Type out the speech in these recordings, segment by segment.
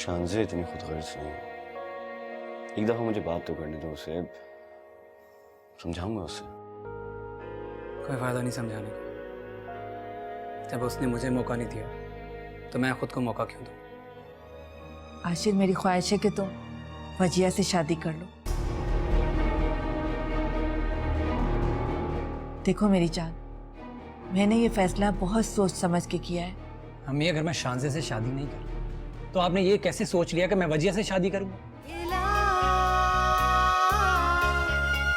शानज़े इतनी खुदगर्ज़ नहीं है। एक दफा मुझे बात तो करने दो उसे, समझाऊंगा उसे। कोई फायदा नहीं समझाने का। जब उसने मुझे मौका नहीं दिया तो मैं खुद को मौका क्यों दूं? आशिर, मेरी ख्वाहिश है कि तुम वजिया से शादी कर लो। देखो मेरी जान, मैंने ये फैसला बहुत सोच समझ के किया है। अम्मी, अगर मैं शानज़े से शादी नहीं कर तो आपने ये कैसे सोच लिया कि मैं वजिया से शादी करूंगा?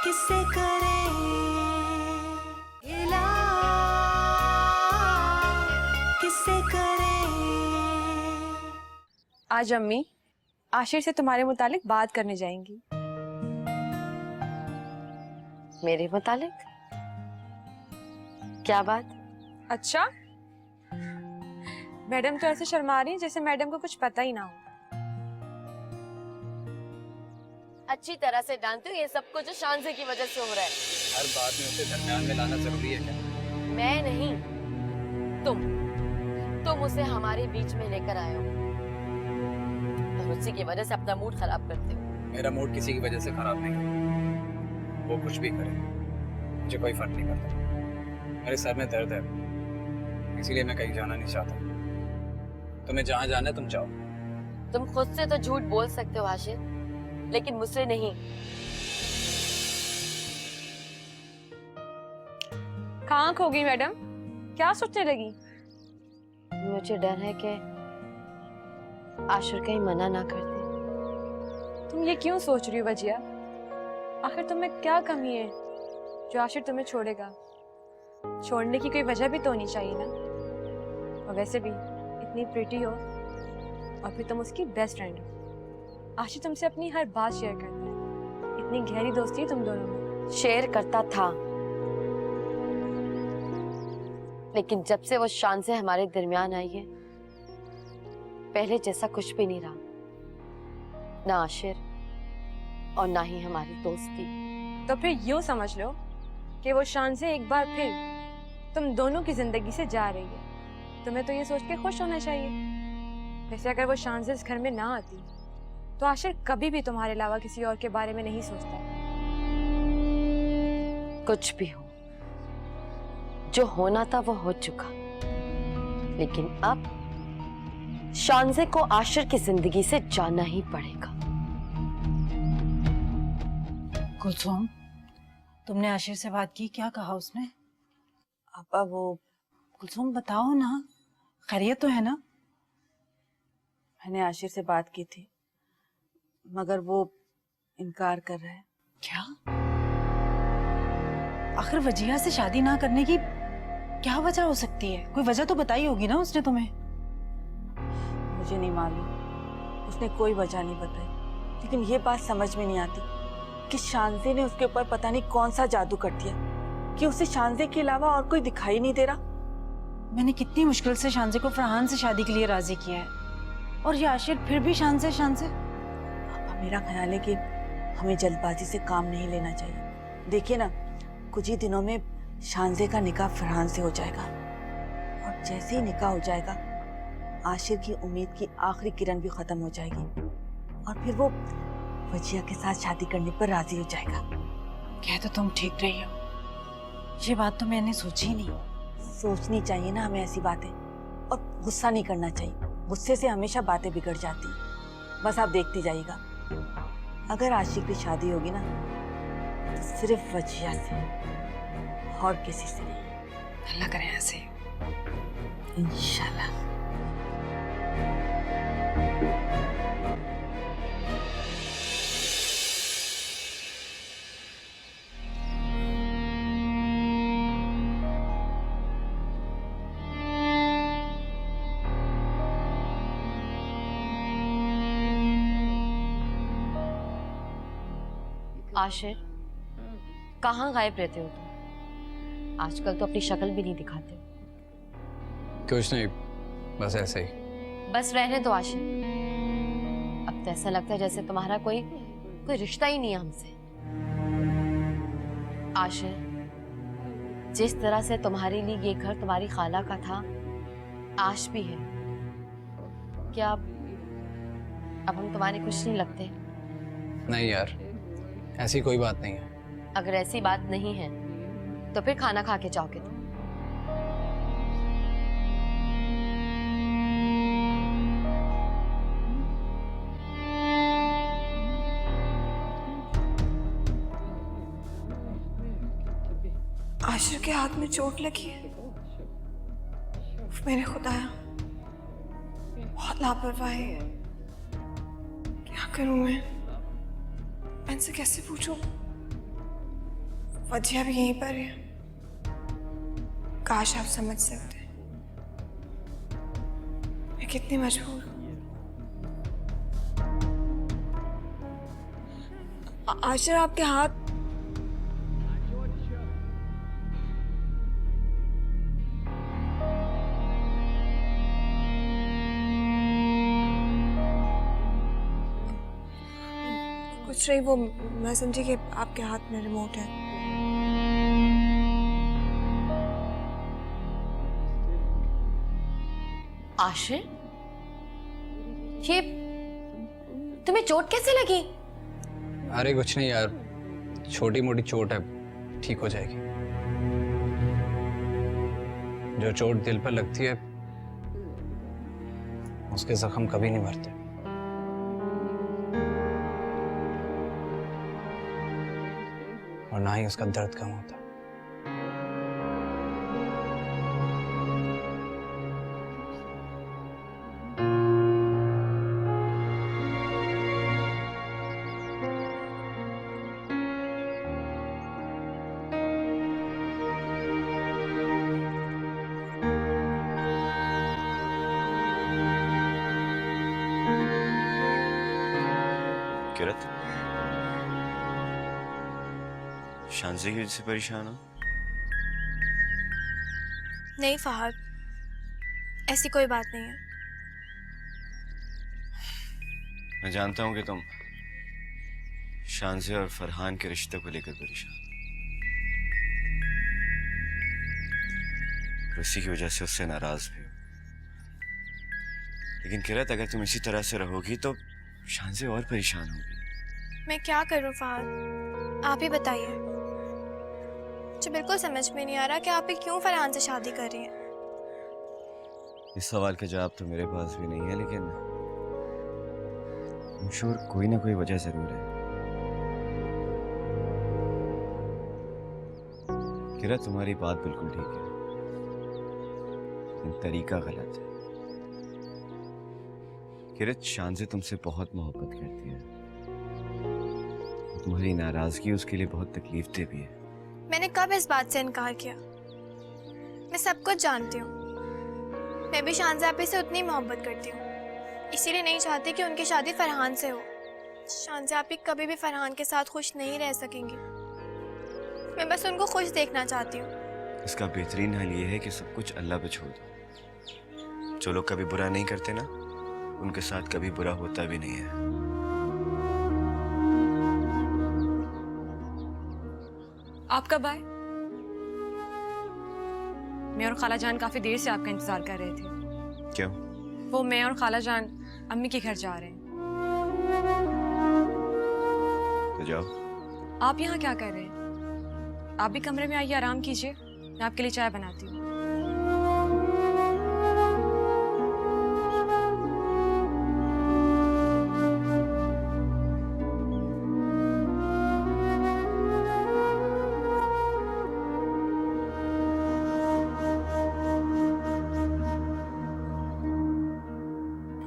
किससे करें इला, किससे करें। आज अम्मी आशिर से तुम्हारे मुतालिक बात करने जाएंगी। मेरे मुतालिक? क्या बात? अच्छा, मैडम तो ऐसे शर्मा रही हैं जैसे मैडम को कुछ पता ही ना हो। अच्छी तरह से जानती हूँ ये सब कुछ शानज़े की वजह से हो रहा है। हर बात में उसे दरमियान में लाना जरूरी है क्या? मैं नहीं, तुम उसे हमारे बीच में लेकर आए हो और उसी की वजह से अपना मूड खराब करते हो। मेरा मूड किसी की वजह से खराब नहीं है। वो कुछ भी करे मुझे कोई फर्क नहीं पड़ता। मेरे सर में दर्द है, इसीलिए मैं कहीं जाना नहीं चाहता। तुम्हें जहाँ जाना है तुम जाओ। तुम खुद से तो झूठ बोल सकते हो आशिर, लेकिन मुझसे नहीं। कहाँ खो गई मैडम? क्या सोचने लगी? मुझे डर है कि आशिर कहीं मना ना कर दे। तुम ये क्यों सोच रही हो वजिया? आखिर तुम्हें क्या कमी है जो आशिर तुम्हें छोड़ेगा? छोड़ने की कोई वजह भी तो होनी चाहिए ना। और वैसे भी इतनी प्रीटी हो और फिर तुम उसकी बेस्ट फ्रेंड हो। आशिर तुमसे अपनी हर बात शेयर करता है। इतनी गहरी दोस्ती है तुम दोनों में। शेयर करता था, लेकिन जब से वो शानज़े हमारे दरमियान आई है, पहले जैसा कुछ भी नहीं रहा। ना आशिर और ना ही हमारी दोस्ती। तो फिर यूं समझ लो कि वो शानज़े एक बार फिर तुम दोनों की जिंदगी से जा रही है। तुम्हें तो ये सोच के खुश होना चाहिए। वैसे अगर वो शानज़े इस घर में ना आती तो आशिर कभी भी तुम्हारे अलावा किसी और के बारे में नहीं सोचता। कुछ भी हो, जो होना था वो हो चुका, लेकिन अब शानज़े को आशिर की जिंदगी से जाना ही पड़ेगा। कुलसुम, तुमने आशिर से बात की? क्या कहा उसने? अपा वो कुलसुम बताओ ना, खैरियत तो है ना? मैंने आशिर से बात की थी, मगर वो इनकार कर रहा है। क्या? आखिर वजिया से शादी ना करने की क्या वजह हो सकती है? कोई वजह तो बताई होगी ना उसने तुम्हें? मुझे नहीं मालूम, उसने कोई वजह नहीं बताई। लेकिन ये बात समझ में नहीं आती कि शानज़े ने उसके ऊपर पता नहीं कौन सा जादू कर दिया कि उसे शानज़े के अलावा और कोई दिखाई नहीं दे रहा। मैंने कितनी मुश्किल से शानज़े को फरहान से शादी के लिए राजी किया है, और ये आशिर फिर भी शानज़े। अब मेरा ख्याल है कि हमें जल्दबाजी से काम नहीं लेना चाहिए। देखिए ना, कुछ ही दिनों में शानज़े का निकाह फरहान से हो जाएगा, और जैसे ही निकाह हो जाएगा आशिर की उम्मीद की आखिरी किरण भी खत्म हो जाएगी, और फिर वो वजिया के साथ शादी करने पर राजी हो जाएगा। कह तो तुम ठीक रही हो, ये बात तो मैंने सोची ही नहीं। सोचनी चाहिए ना हमें ऐसी बातें, और गुस्सा नहीं करना चाहिए। गुस्से से हमेशा बातें बिगड़ जाती हैं। बस आप देखती जाइएगा, अगर आशिक की शादी होगी ना तो सिर्फ वजिया से और किसी से नहीं। अल्लाह करे ऐसे। इंशाल्लाह। आशिर, कहाँ गायब रहते हो तुम? आजकल तो अपनी शक्ल भी नहीं दिखाते। कुछ नहीं, बस ऐसे ही। बस रहने दो आशिर। अब तो ऐसा लगता है जैसे तुम्हारा कोई रिश्ता ही नहीं है हमसे। आशिर, जिस तरह से तुम्हारे लिए ये घर तुम्हारी खाला का था, आज भी है। क्या अब हम तुम्हारे कुछ नहीं लगते। नहीं यार, ऐसी कोई बात नहीं है। अगर ऐसी बात नहीं है तो फिर खाना खा के जाओगे तुम। आशिर के हाथ में चोट लगी है। मेरे खुदाया, बहुत लापरवाही है। क्या करूं मैं इनसे कैसे पूछूं? वजिया भी यहीं पर है। काश आप समझ सकते। मैं कितनी मजबूर हूं। आशिर आपके हाथ कुछ नहीं, वो मैं समझी कि आपके हाथ में रिमोट है। आशिर, ये तुम्हें चोट कैसे लगी? अरे कुछ नहीं यार, छोटी मोटी चोट है, ठीक हो जाएगी। जो चोट दिल पर लगती है उसके जख्म कभी नहीं भरते। और ना ही उसका दर्द कम होता। किरत, शांजे की वजह से परेशान हो? नहीं फहद, ऐसी कोई बात नहीं है। मैं जानता हूं कि तुम शांजे और फरहान के रिश्ते को लेकर परेशान हो। और उसी की वजह से उससे नाराज भी हो। लेकिन किरत, अगर तुम इसी तरह से रहोगी तो शांजे और परेशान होगी। मैं क्या करूं फहद, आप ही बताइए। मुझे बिल्कुल समझ में नहीं आ रहा कि आप ही क्यों फरहान से शादी कर रही हैं। इस सवाल का जवाब तो मेरे पास भी नहीं है, लेकिन I'm sure कोई ना कोई वजह जरूर है। किरत, तुम्हारी बात बिल्कुल ठीक है, लेकिन तरीका गलत है। किरत, शांजे तुमसे बहुत मोहब्बत करती है। तुम्हारी नाराजगी उसके लिए बहुत तकलीफदेह भी है। मैंने कब इस बात से इनकार किया? मैं सब कुछ जानती हूँ। मैं भी शांजा आपी से उतनी मोहब्बत करती हूँ, इसीलिए नहीं चाहती कि उनकी शादी फरहान से हो। शांजा आपी कभी भी फरहान के साथ खुश नहीं रह सकेंगी। मैं बस उनको खुश देखना चाहती हूँ। इसका बेहतरीन हल ये है कि सब कुछ अल्लाह पे छोड़ दो। जो लोग कभी बुरा नहीं करते ना, उनके साथ कभी बुरा होता भी नहीं है। आप कब आए? मैं और खाला जान काफी देर से आपका इंतजार कर रहे थे। क्यों? वो मैं और खाला जान अम्मी के घर जा रहे हैं। तो जाओ। आप यहाँ क्या कर रहे हैं? आप भी कमरे में आइए, आराम कीजिए, मैं आपके लिए चाय बनाती हूँ।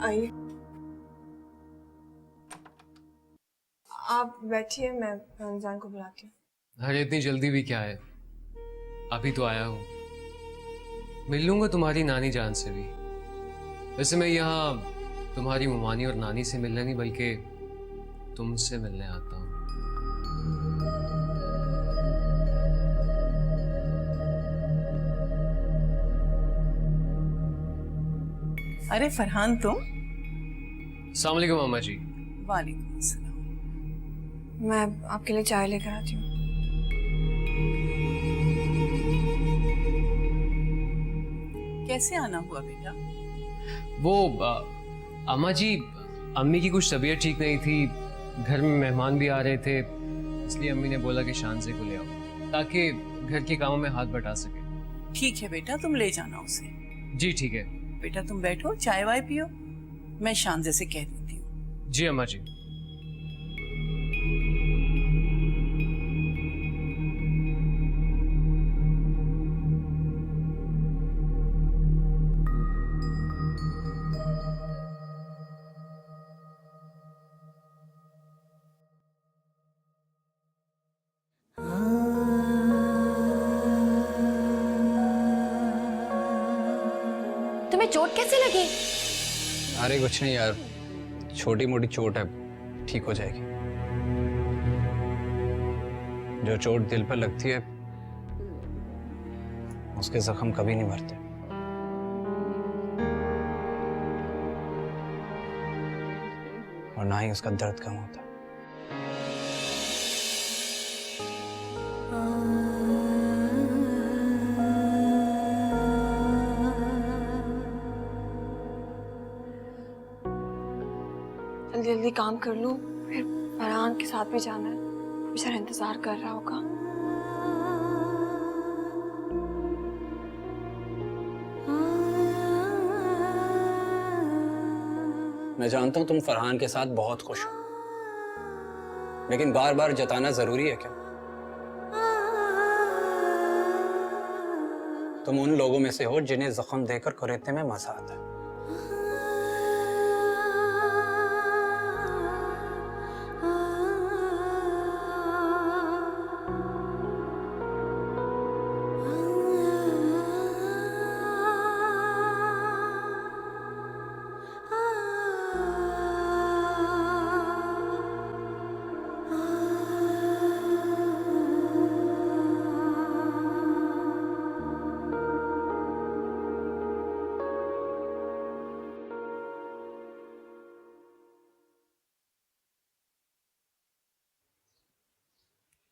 आइए, आप बैठिए, मैं रमजान को बुलाती हूँ। अरे इतनी जल्दी भी क्या है, अभी तो आया हूँ। मिल लूंगा तुम्हारी नानी जान से भी। वैसे मैं यहाँ तुम्हारी ममानी और नानी से मिलने नहीं बल्कि तुमसे मिलने आता हूँ। अरे फरहान, तुम? अस्सलाम वालेकुम मामा जी। वालेकुम अस्सलाम। मैं आपके लिए चाय लेकर आती हूँ। कैसे आना हुआ बेटा? वो अम्मा जी, अम्मी की कुछ तबीयत ठीक नहीं थी, घर में मेहमान भी आ रहे थे, इसलिए अम्मी ने बोला कि शानजे को ले आओ ताकि घर के कामों में हाथ बटा सके। ठीक है बेटा, तुम ले जाना उसे। जी ठीक है। बेटा तुम बैठो, चाय वाय पियो, मैं शानजे से कह देती हूँ। जी अम्मा जी। तुम्हें चोट कैसे लगी? अरे कुछ नहीं यार, छोटी मोटी चोट है, ठीक हो जाएगी। जो चोट दिल पर लगती है उसके जख्म कभी नहीं भरते। और ना ही उसका दर्द कम होता। जल्दी जल्दी काम कर लूं, फिर फरहान के साथ भी जाना है, बेचारा इंतजार कर रहा होगा। मैं जानता हूं तुम फरहान के साथ बहुत खुश हो, लेकिन बार बार जताना जरूरी है क्या? तुम उन लोगों में से हो जिन्हें जख्म देकर कुरेदने में मजा आता है।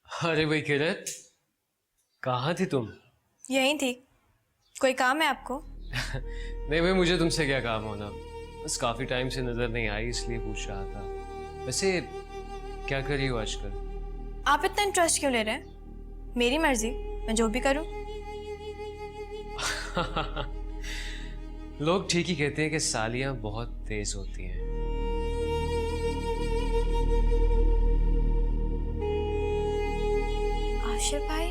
अरे भाई किरत, कहाँ थी तुम? यहीं थी। कोई काम है आपको? नहीं भाई, मुझे तुमसे क्या काम होना, बस काफी टाइम से नजर नहीं आई इसलिए पूछ रहा था। वैसे क्या कर रही हो आजकल? आप इतना इंटरेस्ट क्यों ले रहे हैं? मेरी मर्जी, मैं जो भी करूं। लोग ठीक ही कहते हैं कि सालियां बहुत तेज होती हैं। आशिर भाई,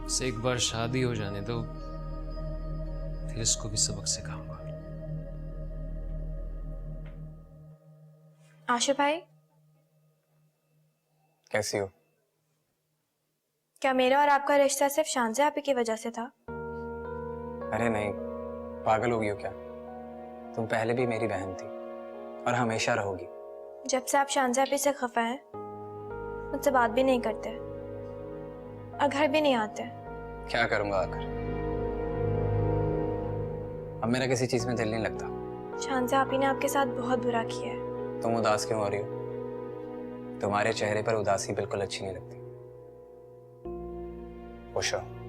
से एक बार शादी हो जाने दो, फिर इसको भी सबक सिखाऊंगा। आशिर भाई, कैसी हो? क्या मेरा और आपका रिश्ता सिर्फ शानज़े आपी की वजह से था? अरे नहीं, पागल हो गई हो क्या? तुम पहले भी मेरी बहन थी और हमेशा रहोगी। जब से आप शानज़े आपी से खफा हैं, मुझसे बात भी नहीं करते और घर भी नहीं आते। क्या करूंगा आकर? अब मेरा किसी चीज में दिल नहीं लगता। शानज़े आपी ने आपके साथ बहुत बुरा किया है। तुम उदास क्यों हो रही हो? तुम्हारे चेहरे पर उदासी बिल्कुल अच्छी नहीं लगती। खुश रहो।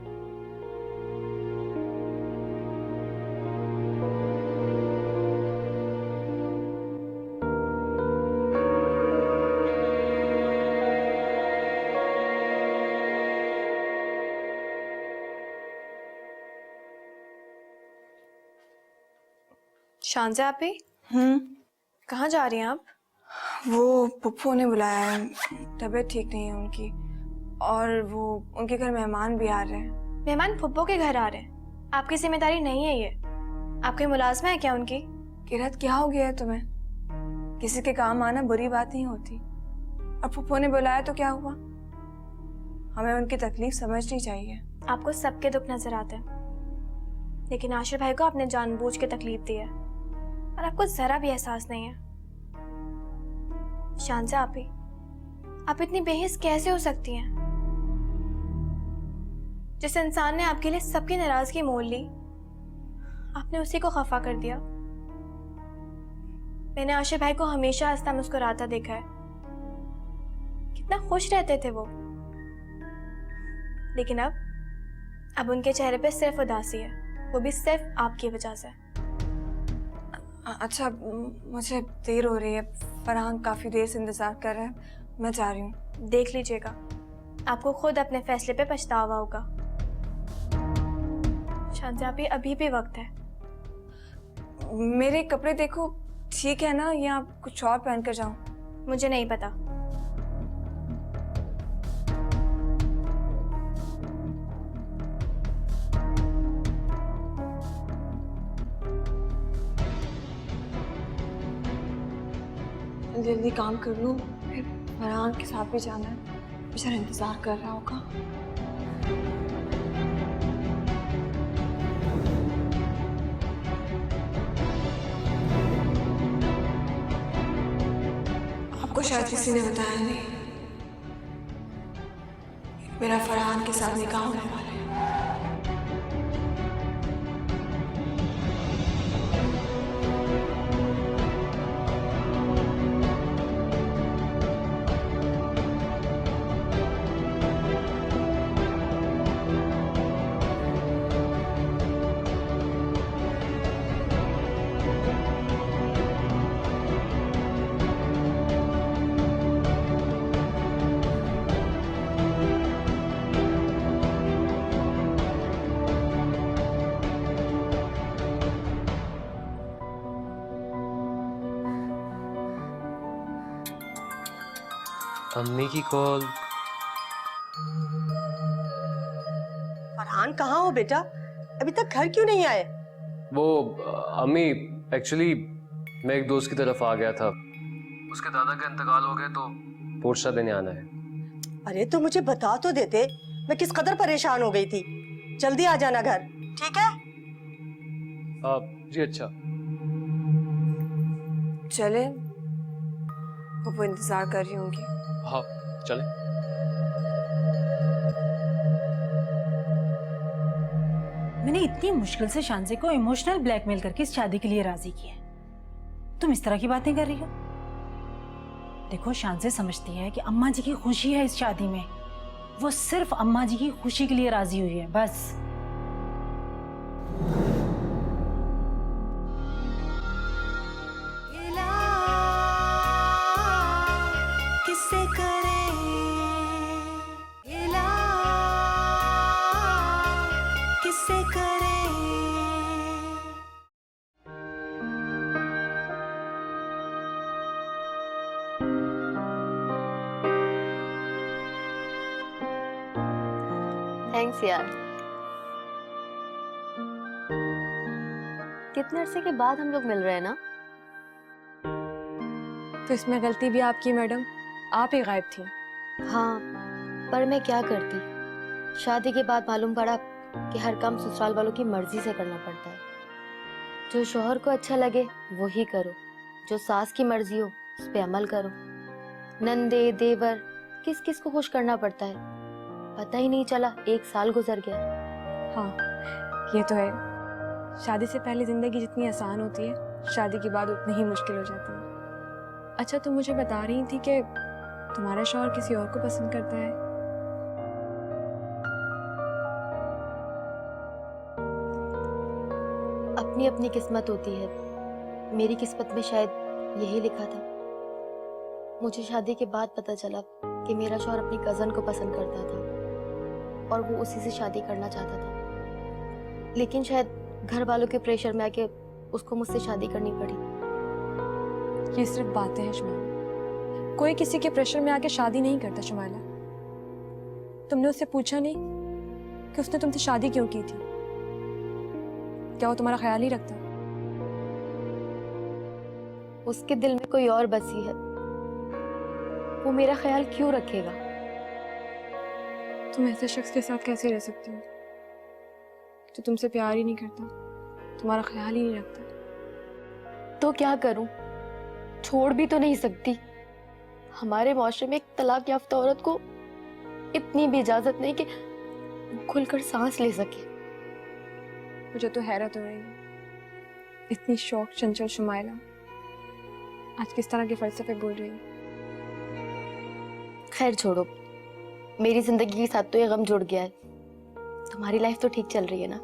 शानज़े आपी, कहाँ जा रही हैं आप? वो पुप्पू ने बुलाया है, तबीयत ठीक नहीं है उनकी, और वो उनके घर मेहमान भी आ रहे हैं। मेहमान फुप्पो के घर आ रहे हैं? आपकी जिम्मेदारी नहीं है ये। आपकी मुलाजमा है क्या उनकी? किरत, क्या हो गया है तुम्हें? किसी के काम आना बुरी बात नहीं होती, और पुप्पो ने बुलाया तो क्या हुआ? हमें उनकी तकलीफ समझनी चाहिए। आपको सबके दुख नजर आते हैं, लेकिन आशिर भाई को आपने जानबूझ के तकलीफ दी है और आपको जरा भी एहसास नहीं है। शानज़े आपी, आप इतनी बेहिस कैसे हो सकती हैं? जिस इंसान ने आपके लिए सबकी नाराजगी मोल ली, आपने उसी को खफा कर दिया। मैंने आशिर भाई को हमेशा हंसता मुस्कुराता देखा है। कितना खुश रहते थे वो। लेकिन अब उनके चेहरे पे सिर्फ उदासी है, वो भी सिर्फ आपकी वजह से। अच्छा, मुझे देर हो रही है, फरहान काफ़ी देर से इंतज़ार कर रहा है, मैं जा रही हूँ। देख लीजिएगा, आपको खुद अपने फैसले पे पछतावा होगा। शांति आप, अभी भी वक्त है। मेरे कपड़े देखो, ठीक है ना, या कुछ और पहन कर जाऊँ? मुझे नहीं पता। जल्दी काम कर लूँ, फिर फरहान के साथ भी जाना है, बेचारा इंतज़ार कर रहा होगा। आपको शायद किसी ने बताया नहीं, मेरा फरहान के साथ निकाह होने वाला है। अम्मी की कॉल। फरहान कहाँ हो बेटा? अभी तक घर क्यों नहीं आए? वो अम्मी, एक्चुअली मैं एक दोस्त की तरफ आ गया था, उसके दादा का इंतकाल हो गया तो पोर्शा देने आना है। अरे तो मुझे बता तो देते, मैं किस कदर परेशान हो गई थी। जल्दी आ जाना घर, ठीक है? जी अच्छा। चले, वो इंतज़ार कर रही होंगी। हाँ चले। मैंने इतनी मुश्किल से शांजे को इमोशनल ब्लैकमेल करके इस शादी के लिए राजी किया, तुम इस तरह की बातें कर रही हो? देखो, शांजे समझती है कि अम्मा जी की खुशी है इस शादी में, वो सिर्फ अम्मा जी की खुशी के लिए राजी हुई है, बस। किससे करें इला, किससे करें। थैंक्स यार, कितने अरसे के बाद हम लोग मिल रहे हैं ना। तो इसमें गलती भी आपकी मैडम, आप ही गायब थी। हाँ, पर मैं क्या करती, शादी के बाद मालूम पड़ा कि हर काम ससुराल वालों की मर्जी से करना पड़ता है। जो शौहर को अच्छा लगे वो ही करो, जो सास की मर्जी हो उस पे अमल करो। नंदे देवर किस किस को खुश करना पड़ता है, पता ही नहीं चला 1 साल गुजर गया। हाँ, ये तो है, शादी से पहले जिंदगी जितनी आसान होती है, शादी के बाद उतनी ही मुश्किल हो जाती है। अच्छा, तुम मुझे बता रही थी कि तुम्हारा शौहर किसी और को पसंद करता है। अपनी अपनी किस्मत होती है, मेरी किस्मत में शायद यही लिखा था। मुझे शादी के बाद पता चला कि मेरा शौहर अपनी कजन को पसंद करता था और वो उसी से शादी करना चाहता था, लेकिन शायद घर वालों के प्रेशर में आके उसको मुझसे शादी करनी पड़ी। ये सिर्फ बातें हैं शुमाइला, कोई किसी के प्रेशर में आके शादी नहीं करता। शुमाइला, तुमने उससे पूछा नहीं कि उसने तुमसे शादी क्यों की थी? क्या वो तुम्हारा ख्याल ही रखता? उसके दिल में कोई और बसी है, वो मेरा ख्याल क्यों रखेगा? तुम ऐसे शख्स के साथ कैसे रह सकती हो जो तुमसे प्यार ही नहीं करता, तुम्हारा ख्याल ही नहीं रखता? तो क्या करूं, छोड़ भी तो नहीं सकती। हमारे माशरे में एक तलाक याफ्ता औरत को इतनी भी इजाजत नहीं कि खुलकर सांस ले सके। मुझे तो हैरत हो रही है, इतनी शौक चंचल शुमाइला आज किस तरह के फलसफे बोल रही है। खैर छोड़ो, मेरी जिंदगी के साथ तो ये गम जुड़ गया है, तुम्हारी लाइफ तो ठीक चल रही है ना?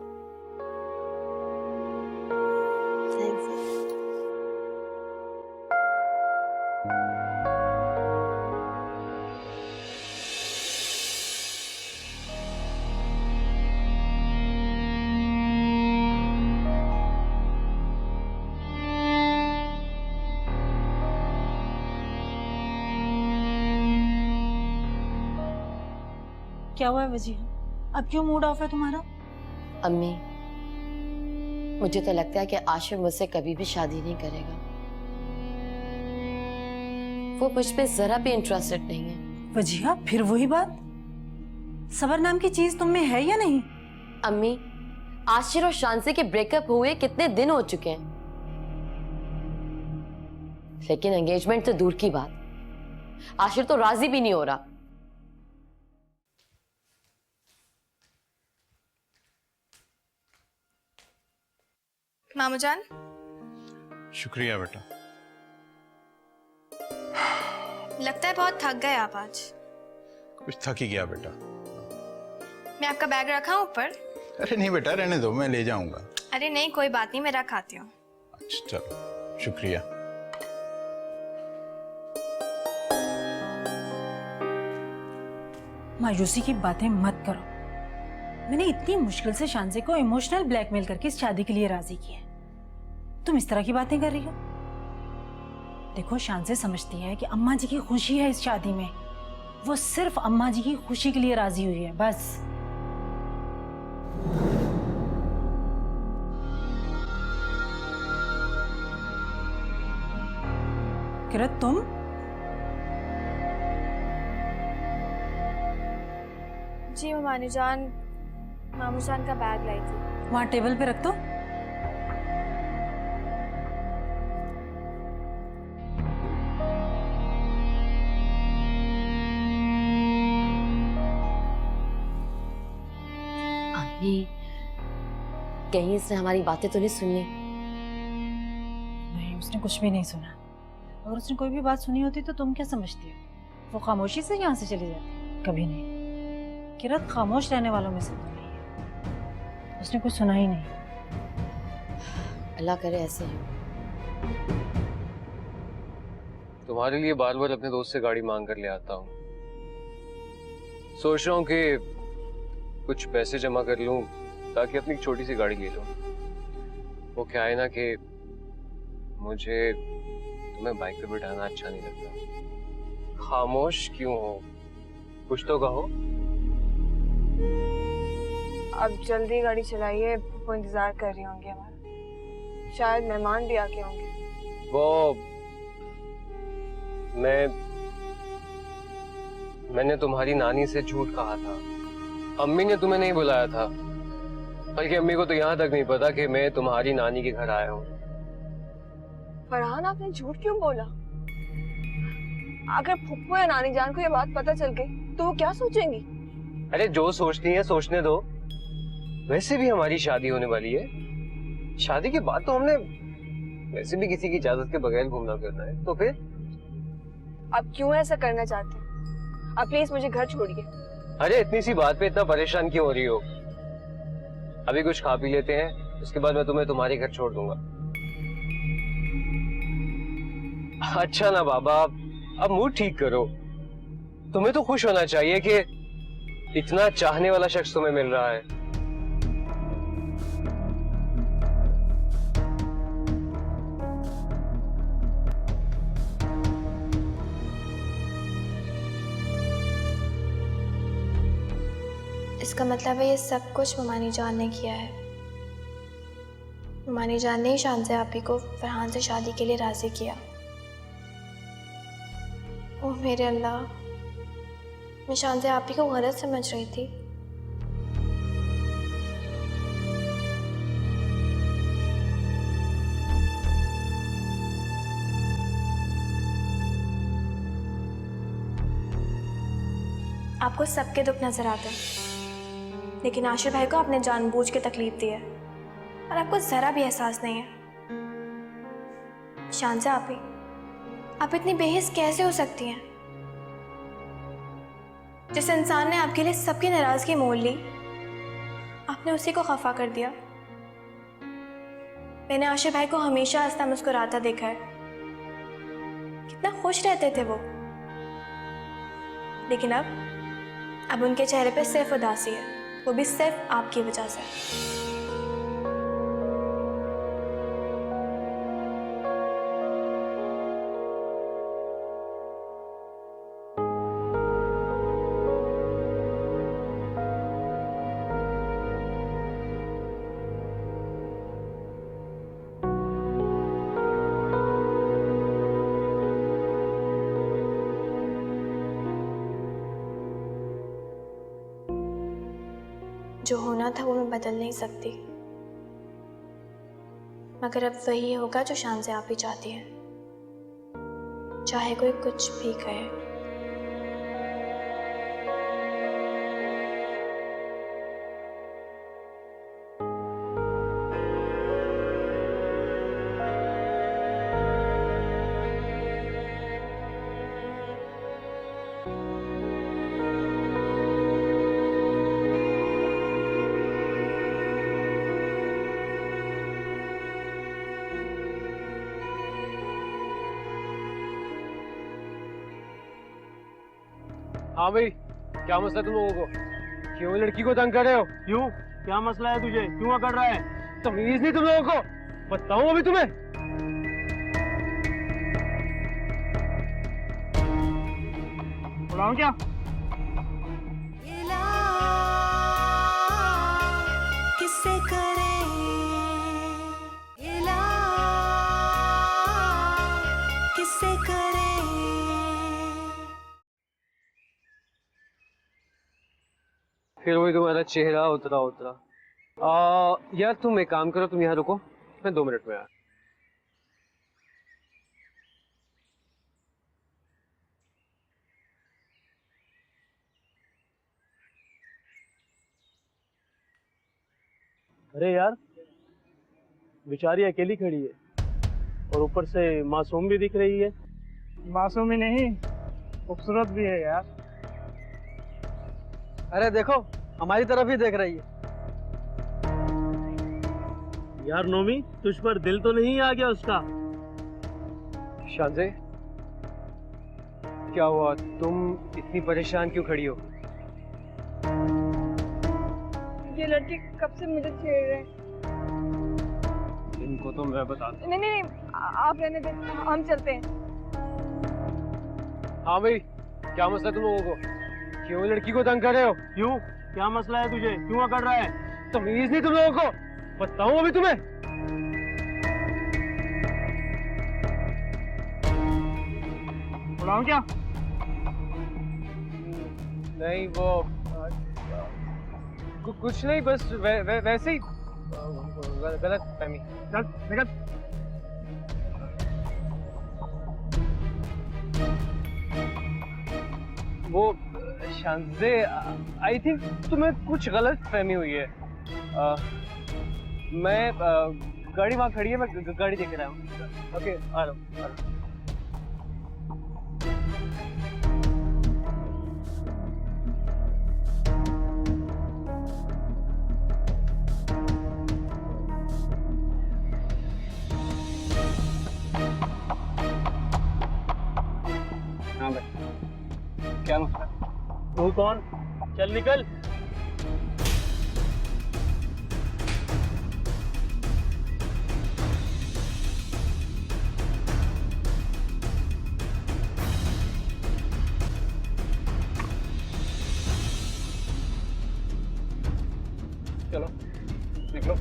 क्या हुआ है वजीहा? अब क्यों मूड ऑफ है तुम्हारा? अम्मी, मुझे तो लगता है कि आशिफ मुझसे कभी भी शादी नहीं करेगा। वो मुझ पे जरा भी इंटरेस्टेड नहीं है। वजीहा, फिर वही बात, सबर नाम की चीज तुम में है या नहीं? अम्मी, आशिर और शांसे के ब्रेकअप हुए कितने दिन हो चुके हैं, लेकिन एंगेजमेंट तो दूर की बात, आशिर तो राजी भी नहीं हो रहा। मामू जान, शुक्रिया बेटा। लगता है बहुत थक गए आप आज। कुछ थक ही गया बेटा। मैं आपका बैग रखा हूँ ऊपर? अरे नहीं बेटा, रहने दो, मैं ले जाऊंगा। अरे नहीं, कोई बात नहीं, मैं रख आती हूँ। अच्छा चलो, शुक्रिया। मायूसी की बातें मत करो। मैंने इतनी मुश्किल से शांसे को इमोशनल ब्लैकमेल करके इस शादी के लिए राजी किया, तुम इस तरह की बातें कर रही हो? देखो, शांसे समझती है कि अम्मा जी की खुशी है इस शादी में, वो सिर्फ अम्मा जी की खुशी के लिए राजी हुई है, बस। किरत, तुम जी ममानी जान, मामू जान का बैग लाई थी। वहां टेबल पे रख दो। अम्मी, कहीं इसने हमारी बातें तो नहीं सुनी? नहीं, उसने कुछ भी नहीं सुना। अगर उसने कोई भी बात सुनी होती तो तुम क्या समझती हो? वो खामोशी से यहाँ से चली जाती? कभी नहीं। किरत खामोश रहने वालों में से तो नहीं है, उसने कुछ सुना ही नहीं। अल्लाह करे ऐसे ही। तुम्हारे लिए बार बार अपने दोस्त से गाड़ी मांग कर ले आता हूँ। सोच रहा हूँ कि कुछ पैसे जमा कर लूँ ताकि अपनी एक छोटी सी गाड़ी ले लूँ। वो क्या है ना कि मुझे तुम्हें बाइक पे बिठाना अच्छा नहीं लगता। खामोश क्यों हो, कुछ तो कहो। अब जल्दी गाड़ी चलाइए, वो इंतजार कर रही होंगी हमारा, शायद मेहमान भी आके होंगे। वो मैंने तुम्हारी नानी से झूठ कहा था। अम्मी ने तुम्हें नहीं बुलाया था, बल्कि अम्मी को तो यहाँ तक नहीं पता कि मैं तुम्हारी नानी के घर आया हूँ। फरहान, आपने झूठ क्यों बोला? अगर फुप्पू या नानी जान को ये बात पता चल गई तो वो क्या सोचेंगी? अरे जो सोचती है सोचने दो। वैसे भी हमारी शादी होने वाली है, शादी के बाद तो हमने वैसे भी किसी की इजाजत के बगैर घूमना फिरना है, तो फिर आप क्यों ऐसा करना चाहते हैं? आप प्लीज मुझे घर छोड़िए। अरे इतनी सी बात पे इतना परेशान क्यों हो रही हो? अभी कुछ खा पी लेते हैं, उसके बाद मैं तुम्हें तुम्हारे घर छोड़ दूंगा। अच्छा ना बाबा, अब मूड ठीक करो। तुम्हें तो खुश होना चाहिए कि इतना चाहने वाला शख्स तुम्हें मिल रहा है। इसका मतलब है ये सब कुछ ममानी जान ने किया है। ममानी जान ने ही शांसे आपी को फरहान से शादी के लिए राजी किया। ओह मेरे अल्लाह, मैं शांसे आपी को गलत समझ रही थी। आपको सबके दुख नजर आते हैं, लेकिन आशिर भाई को आपने जानबूझ के तकलीफ दी है और आपको जरा भी एहसास नहीं है। शांसा आप इतनी बेहिस कैसे हो सकती हैं? जिस इंसान ने आपके लिए सबकी नाराजगी मोल ली, आपने उसी को खफा कर दिया। मैंने आशिफ भाई को हमेशा हंसता मुस्कुराता देखा है, कितना खुश रहते थे वो। लेकिन अब उनके चेहरे पे सिर्फ उदासी है, वो भी सिर्फ आपकी वजह से। जो होना था वो मैं बदल नहीं सकती, मगर अब वही होगा जो शान से आप ही चाहती हैं, चाहे कोई कुछ भी कहे। हाँ भाई, क्या मसला तुम लोगों को? क्यों लड़की को तंग कर रहे हो? क्यों? क्या मसला है तुझे? क्यों कर रहा है? तमीज नहीं तुम लोगों को? बताऊं अभी तुम्हें? बुलाऊं क्या? किससे करे किससे करे। फिर वही तुम्हारा चेहरा उतरा उतरा। यार तुम एक काम करो, तुम यहाँ रुको, मैं 2 मिनट में आया। अरे यार, बेचारी अकेली खड़ी है और ऊपर से मासूम भी दिख रही है। मासूम ही नहीं, खूबसूरत भी है यार। अरे देखो, हमारी तरफ ही देख रही है। यार नोमी, तुझ पर दिल तो नहीं आ गया उसका? शांजे, क्या हुआ? तुम इतनी परेशान क्यों खड़ी हो? ये लड़के कब से मुझे छेड़ रहे हैं। इनको तो मैं बता दूं। नहीं नहीं, आप रहने दे, हम चलते हैं। हाँ भाई, क्या मसला तुम लोगों को? क्यों लड़की को तंग कर रहे हो? क्यों? क्या मसला है तुझे? क्यों कर रहा है? तमीज नहीं तुम लोगों को? बताऊं अभी तुम्हें? बुलाऊं क्या? नहीं, वो कुछ नहीं, बस वैसे ही गलत फहमी। चल निकल। वो शांजे, आई थिंक तुम्हें कुछ गलत फहमी हुई है। मैं गाड़ी वहाँ खड़ी है, मैं गाड़ी देख रहा हूँ। ओके, आ रहा हूँ। हाँ भाई, क्या मसला? तू कौन? चल निकल। चलो निकलो।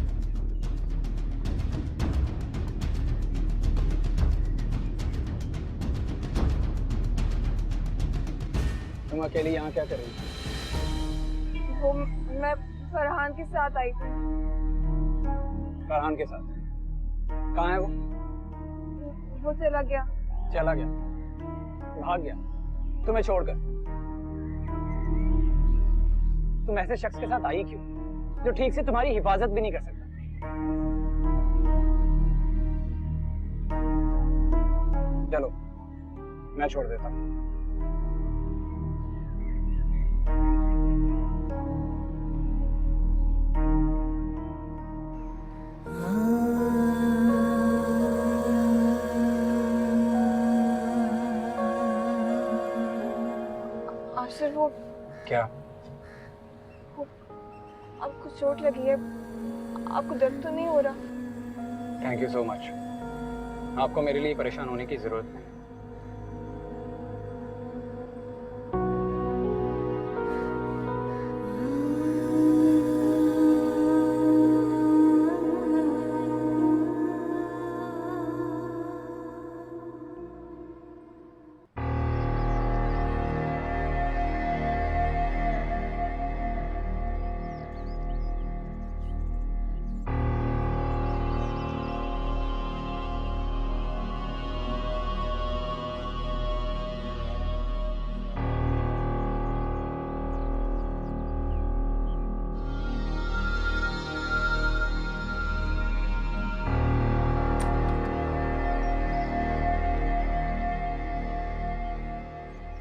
तुम अकेली यहाँ क्या कर रही हो? वो मैं फरहान के साथ आई थी। फरहान के साथ? कहाँ है वो? वो चला गया। चला गया? भाग गया तुम्हें छोड़कर? तुम ऐसे शख्स के साथ आई क्यों जो ठीक से तुम्हारी हिफाजत भी नहीं कर सकता? चलो मैं छोड़ देता हूँ। नासिर वो क्या? आपको चोट लगी है, आपको दर्द तो नहीं हो रहा? Thank you so much. आपको मेरे लिए परेशान होने की जरूरत नहीं।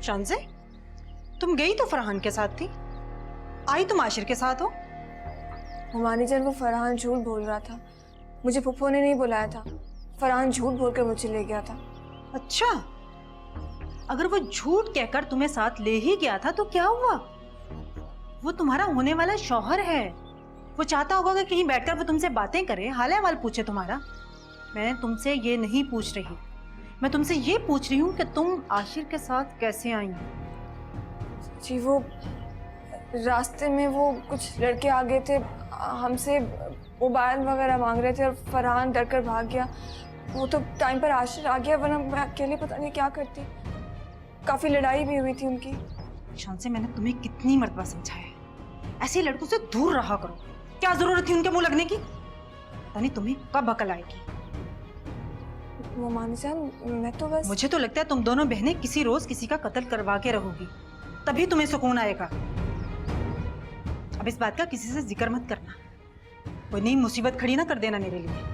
शांजे, तुम गई तो फरहान के साथ थी, आई तुम आशिर के साथ हो। हुमानी जान, वो फरहान झूठ बोल रहा था, मुझे फुफ्फो ने नहीं बुलाया था। फरहान झूठ बोलकर मुझे ले गया था। अच्छा, अगर वो झूठ कहकर तुम्हें साथ ले ही गया था तो क्या हुआ? वो तुम्हारा होने वाला शौहर है। वो चाहता होगा कि कहीं बैठकर वो तुमसे बातें करे, हाल अहवाल पूछे तुम्हारा। मैं तुमसे ये नहीं पूछ रही, मैं तुमसे ये पूछ रही हूँ कि तुम आशिर के साथ कैसे आई? जी, वो रास्ते में वो कुछ लड़के आ गए थे, हमसे मोबाइल वगैरह मांग रहे थे और फरहान डर कर भाग गया। वो तो टाइम पर आशिर आ गया, वरना मैं अकेले पता नहीं क्या करती। काफी लड़ाई भी हुई थी उनकी। शांसे, मैंने तुम्हें कितनी मर्तबा समझाया, ऐसे लड़कों से दूर रहा करो। क्या जरूरत थी उनके मुंह लगने की? पता नहीं तुम्हें कब अकल आएगी। वो मानी जान, मैं तो बस, मुझे तो लगता है तुम दोनों बहनें किसी रोज किसी का कत्ल करवा के रहोगी, तभी तुम्हें सुकून आएगा। अब इस बात का किसी से जिक्र मत करना, कोई नई मुसीबत खड़ी ना कर देना मेरे लिए।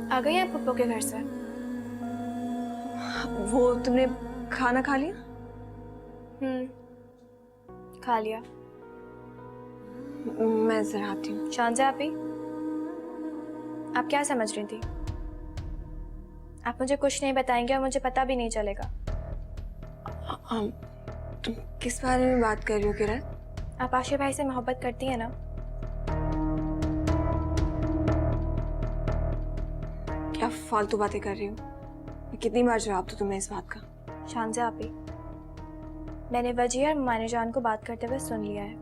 आ गई हैं पप्पो के घर से? वो तुमने खाना खा लिया? खा लिया। मैं जरा आती हूँ। शांजा आपी, आप क्या समझ रही थी? आप मुझे कुछ नहीं बताएंगे और मुझे पता भी नहीं चलेगा। तुम किस बारे में बात कर रही हो किरण? आप आशिर भाई से मोहब्बत करती हैं ना? क्या फालतू बातें कर रही हूँ? मैं कितनी बार जवाब दूँ तुम्हें इस बात का? शांजा आपी, मैंने वजीर और मानी जान को बात करते हुए सुन लिया है।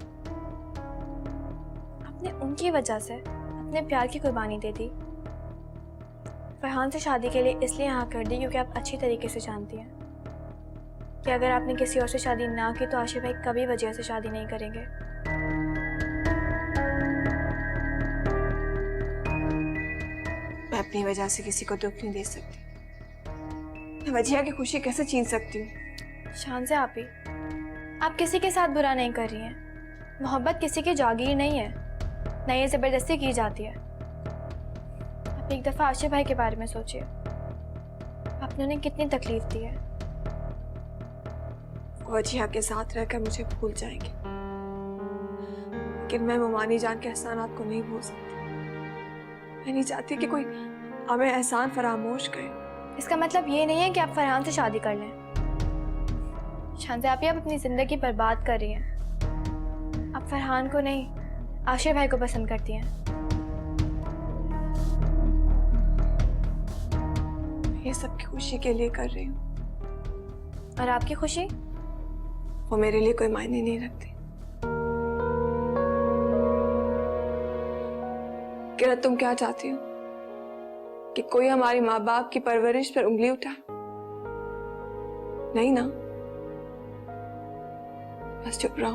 आपने उनकी वजह से अपने प्यार की कुर्बानी दे दी। फरहान से शादी के लिए इसलिए हाँ कर दी क्योंकि आप अच्छी तरीके से जानती हैं कि अगर आपने किसी और से शादी ना की तो आशिर भाई कभी वजीर से शादी नहीं करेंगे। मैं अपनी वजह से किसी को दुख नहीं दे सकती। मैं वजिया की खुशी कैसे छीन सकती हूँ? शांजा आपी, आप किसी के साथ बुरा नहीं कर रही हैं। मोहब्बत किसी की जागीर नहीं है, न ये जबरदस्ती की जाती है। आप एक दफा आशिर भाई के बारे में सोचिए, आपने उन्हें कितनी तकलीफ दी है। वजिया के साथ रहकर मुझे भूल जाएंगे, लेकिन मैं मुमानी जान के एहसानात को नहीं भूल सकती। मैं नहीं चाहती कि कोई हमें एहसान फरामोश करे। इसका मतलब ये नहीं है कि आप फरहान से शादी कर लें। शांजा आप अपनी जिंदगी बर्बाद कर रही हैं। आप फरहान को नहीं, आशिर भाई को पसंद करती हैं। ये सब की खुशी के लिए कर रही हूँ, और आपकी खुशी वो मेरे लिए कोई मायने नहीं रखती। किरण, तुम क्या चाहती हो कि कोई हमारी माँ बाप की परवरिश पर उंगली उठा? नहीं ना, बस चुप रहो,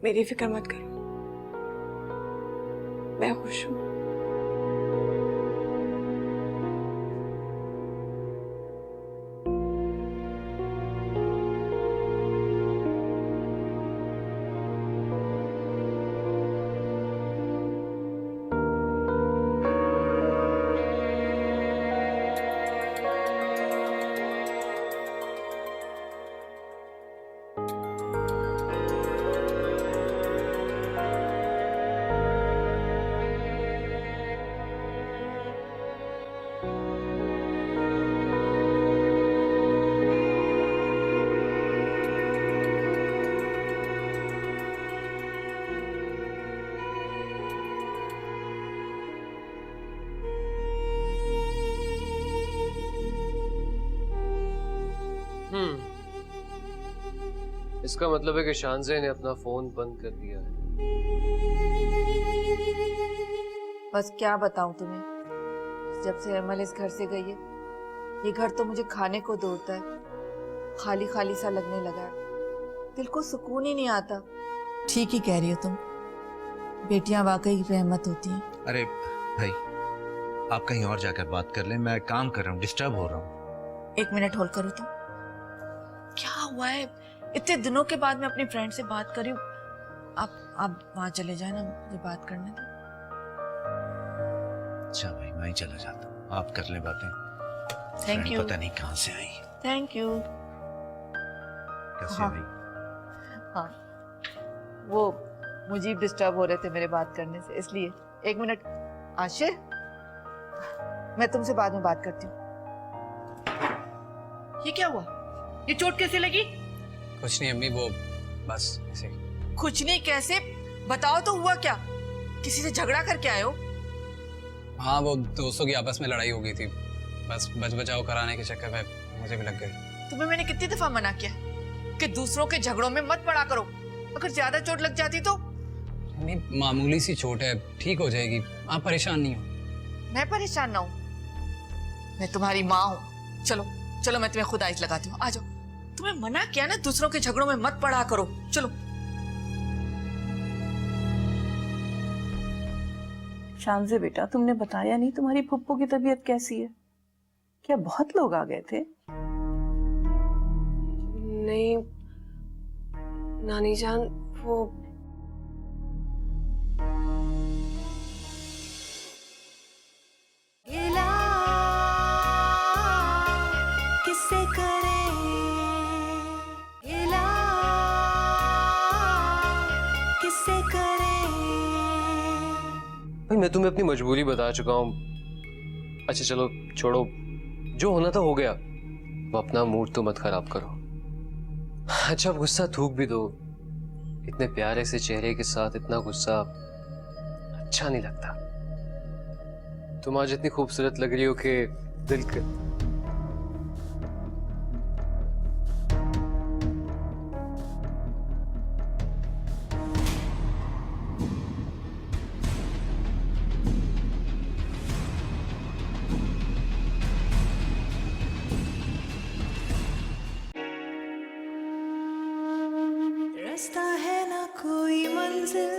मेरी फिक्र मत करो, मैं खुश हूं। इसका मतलब है कि शानज़े ने अपना फोन बंद कर दिया है। बस क्या बताऊं तुम्हें, जब से अमल इस घर से गई है, ये घर तो मुझे खाने को दौड़ता है, खाली खाली सा लगने लगा है, दिल को सुकून ही नहीं आता। ठीक ही कह रही हो तुम, बेटियां वाकई रहमत होती हैं। अरे भाई, आप कहीं और जाकर बात कर लें, मैं काम कर रहा हूँ, डिस्टर्ब हो रहा हूँ। 1 मिनट होल्ड करो तुम। क्या हुआ है? इतने दिनों के बाद मैं अपनी फ्रेंड से बात कर रही हूँ, आप वहां चले जाए ना, मुझे बात करने दो। अच्छा भाई, मैं ही चला जाता हूँ, आप कर लें बातें। Thank Friend you. पता नहीं कहाँ से आई। Thank you. कैसे हाँ। भाई? हाँ, वो मुजीब डिस्टर्ब हो रहे थे मेरे बात करने से, इसलिए। 1 मिनट आशिर, मैं तुमसे बाद में बात करती हूँ। ये क्या हुआ? ये चोट कैसे लगी? कुछ नहीं अम्मी, वो बस ऐसे। कुछ नहीं कैसे? बताओ तो हुआ क्या? किसी से झगड़ा करके आए हो? हाँ, वो दोस्तों की आपस में लड़ाई हो गई थी, बस बच बचाव कराने के चक्कर में मुझे भी लग गई। तुम्हें मैंने कितनी दफा मना किया कि दूसरों के झगड़ों में मत पड़ा करो, अगर ज्यादा चोट लग जाती तो? अम्मी, मामूली सी चोट है, ठीक हो जाएगी, आप परेशान नहीं हो। मैं परेशान ना हूँ, मैं तुम्हारी माँ हूँ। चलो चलो, मैं तुम्हें खुद आइस लगाती हूँ, आ जाओ। तुम्हें मना किया ना, दूसरों के झगड़ों में मत पड़ा करो, चलो। शानज़े बेटा, तुमने बताया नहीं तुम्हारी फुप्पो की तबीयत कैसी है? क्या बहुत लोग आ गए थे? नहीं नानी जान, वो गिला किससे करे, गिला किससे करे। भाई मैं तुम्हें अपनी मजबूरी बता चुका हूँ। अच्छा चलो छोड़ो, जो होना था हो गया, वो अपना मूड तो मत खराब करो। अच्छा अब गुस्सा थूक भी दो, इतने प्यारे से चेहरे के साथ इतना गुस्सा अच्छा नहीं लगता। तुम आज इतनी खूबसूरत लग रही हो कि दिल के रास्ता है ना कोई मंजिल,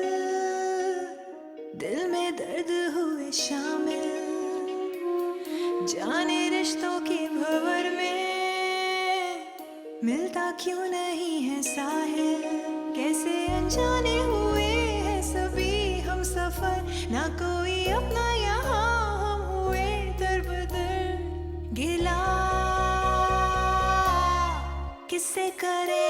दिल में दर्द हुए शामिल, जाने रिश्तों की भंवर में मिलता क्यों नहीं है साहिल। कैसे अनजाने हुए हैं सभी हम सफर, ना कोई अपना यहाँ हम हुए दरबदर। गिला किससे करे,